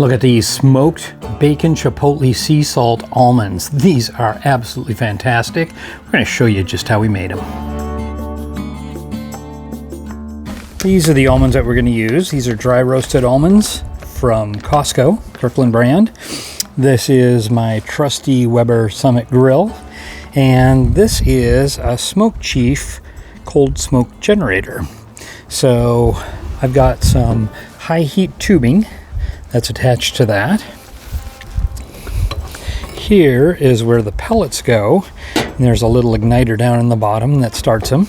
Look at these smoked bacon chipotle sea salt almonds. These are absolutely fantastic. We're going to show you just how we made them. These are the almonds that we're going to use. These are dry roasted almonds from Costco, Kirkland brand. This is my trusty Weber Summit grill. And this is a Smoke Chief cold smoke generator. So I've got some high heat tubing that's attached to that. Here is where the pellets go, and there's a little igniter down in the bottom that starts them.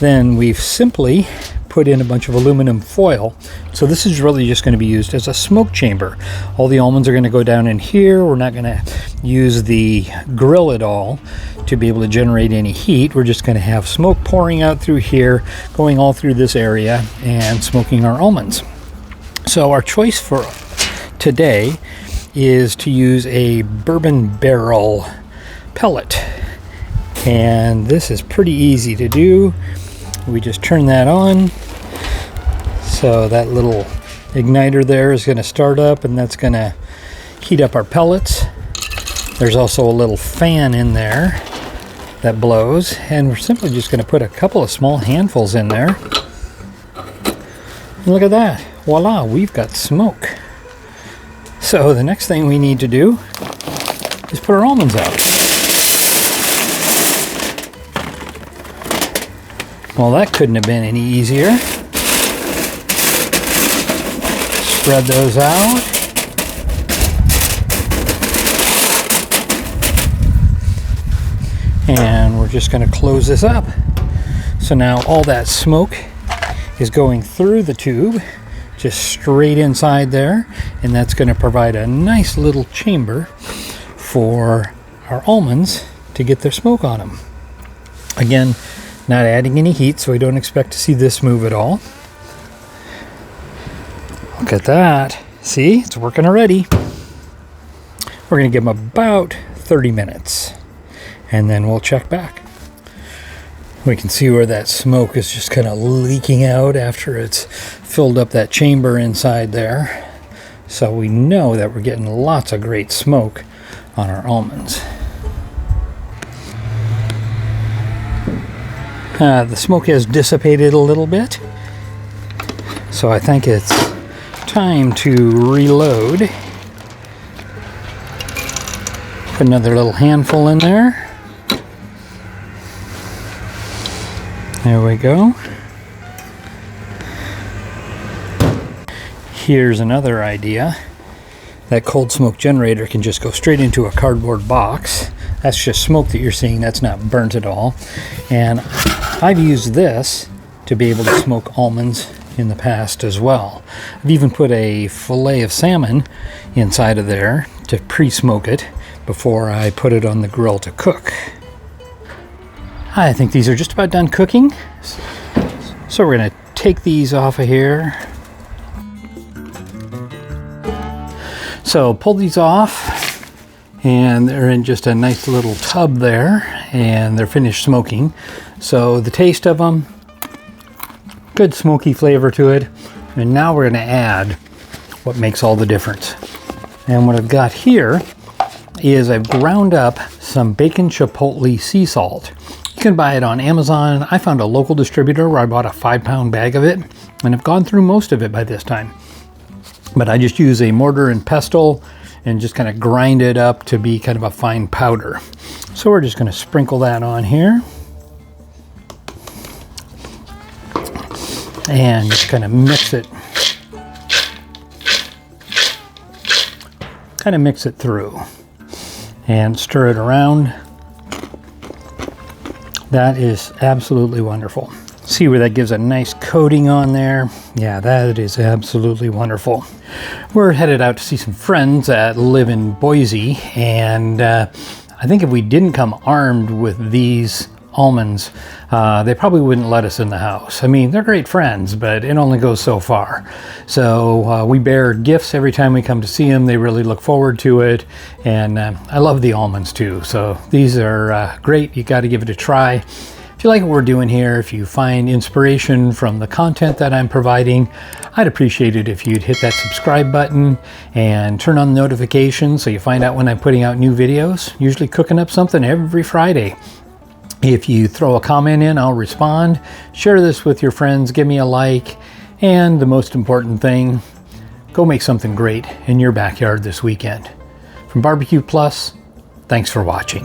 Then we've simply put in a bunch of aluminum foil. So this is really just going to be used as a smoke chamber. All the almonds are going to go down in here. We're not going to use the grill at all to be able to generate any heat. We're just going to have smoke pouring out through here, going all through this area, and smoking our almonds. So our choice for today is to use a bourbon barrel pellet. And this is pretty easy to do. We just turn that on. So that little igniter there is going to start up, and that's going to heat up our pellets. There's also a little fan in there that blows, and we're simply just going to put a couple of small handfuls in there. And look at that. Voila, we've got smoke. So the next thing we need to do is put our almonds out. Well, that couldn't have been any easier. Spread those out. And we're just going to close this up. So now all that smoke is going through the tube, just straight inside there, and that's going to provide a nice little chamber for our almonds to get their smoke on them. Again, not adding any heat, so we don't expect to see this move at all. Look at that. See, it's working already. We're going to give them about 30 minutes, and then we'll check back. We can see where that smoke is just kind of leaking out after it's filled up that chamber inside there. So we know that we're getting lots of great smoke on our almonds. The smoke has dissipated a little bit, so I think it's time to reload. Put another little handful in there. There we go. Here's another idea. That cold smoke generator can just go straight into a cardboard box. That's just smoke that you're seeing. That's not burnt at all. And I've used this to be able to smoke almonds in the past as well. I've even put a fillet of salmon inside of there to pre-smoke it before I put it on the grill to cook. I think these are just about done cooking. So we're going to take these off of here. So pull these off, and they're in just a nice little tub there, and they're finished smoking. So the taste of them, good smoky flavor to it. And now we're going to add what makes all the difference. And what I've got here is I've ground up some bacon chipotle sea salt. You can buy it on Amazon. I found a local distributor where I bought a 5-pound bag of it, and I've gone through most of it by this time. But I just use a mortar and pestle and just kind of grind it up to be kind of a fine powder. So we're just going to sprinkle that on here. And just kind of mix it. Kind of mix it through. And stir it around. That is absolutely wonderful. See where that gives a nice coating on there? Yeah, that is absolutely wonderful. We're headed out to see some friends that live in Boise, and I think if we didn't come armed with these almonds, they probably wouldn't let us in the house. I mean, they're great friends, but it only goes so far. So we bear gifts every time we come to see them. They really look forward to it, and I love the almonds too. So these are great. You got to give it a try. If you like what we're doing here, if you find inspiration from the content that I'm providing, I'd appreciate it if you'd hit that subscribe button and turn on notifications so you find out when I'm putting out new videos. Usually cooking up something every Friday. If you throw a comment in, I'll respond. Share this with your friends, give me a like, and the most important thing, go make something great in your backyard this weekend. From Barbecue Plus, thanks for watching.